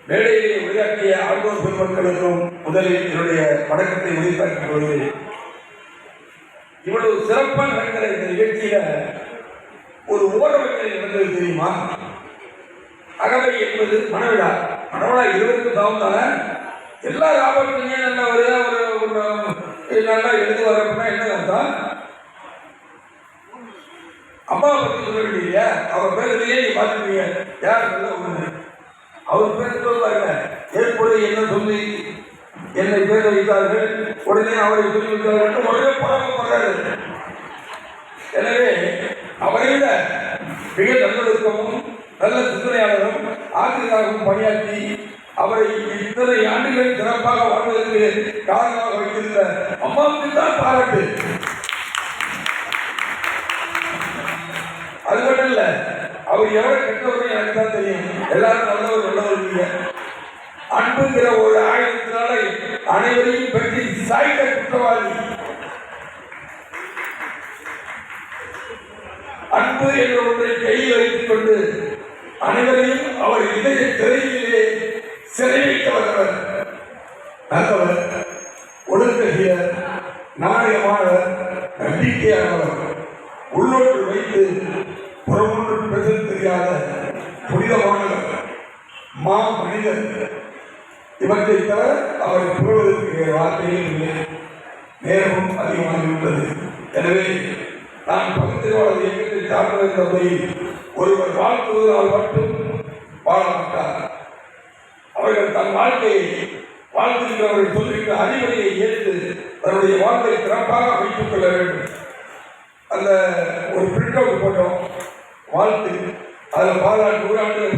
மேடையிலே உரையாற்றிய ஆண்டோர் பெருமக்களுக்கும் முதலில் என்னுடைய வணக்கத்தை உரித்தாக்கிக் கொள்கிறேன். இவ்வளவு சிறப்பாக நடக்கிற இந்த நிகழ்ச்சியில ஒரு ஓரவர்கள் நடந்தது தெரியுமா? அகவை என்பது மனவிழா. மனவிழா இருவருக்கும் தகுந்தால எல்லா லாபத்தையும் நல்லா நல்லா எழுதி வர அப்படின்னா என்ன அர்த்தம்? அம்மாவை பற்றி சொல்ல வேண்டிய அவர் பேருலேயே நீ பார்த்துருக்கீங்க. யார் நல்ல ஒண்ணு அவர் பேர் சொல்லுவாங்க. ஏற்போது என்ன சொல்லி என்னை பேச வைத்தார்கள், உடனே அவரை சொல்லி வைத்தார்கள், உடனே பழக்கப்படுறாரு. எனவே அவரை விட மிக நல்லொழுக்கமும் நல்ல சிந்தனையாளரும் ஆசிரியராகவும் பணியாற்றி அவரை இத்தனை ஆண்டுகளை சிறப்பாக வாழ்வதற்கு காரணமாக வைத்திருந்த அம்மாவுக்கு தான் பாராட்டு. அது மட்டும் இல்ல, அவர் எவ்வளவு கெட்டவர்கள் எனக்கு தான் தெரியும். எல்லாரும் நல்லவர் இல்லை. அன்புங்கிற ஒரு ஆயுதத்தினால அனைவரையும் பற்றி சாய்ந்த குற்றவாளி. அன்பு என்ற ஒன்றை கையில் வைத்துக் கொண்டு அனைவரையும் அவர் இதய திரையிலே சிறை வைக்க வந்தவர். நல்லவர், ஒழுங்ககியர், நாணயமானவர், நம்பிக்கையானவர், உள்ளொன்று வைத்து புறமொன்று பேச தெரியாத புனிதமானவர், மா மனிதர். இவற்றை தவிர அவரை புகழ்வதற்கு வார்த்தைகள் இல்லை. நேரமும் அதிகமாகிவிட்டது. எனவே நான் பகுதிவாளர் இயக்கத்தை சார்ந்த முறையில் ஒருவர் வாழ்த்துவதால் மட்டும் வாழ மாட்டார். அவர்கள் தன் வாழ்க்கையை வாழ்த்துகிறவர்கள் சொல்லுகின்ற அறிவுரையை ஏற்று தன்னுடைய வாழ்க்கை சிறப்பாக வைத்துக் கொள்ள வேண்டும். அந்த ஒரு பிரிண்ட் அவுட் போட்டோம் வாழ்த்து. அதில் 16 நூறாண்டுகள்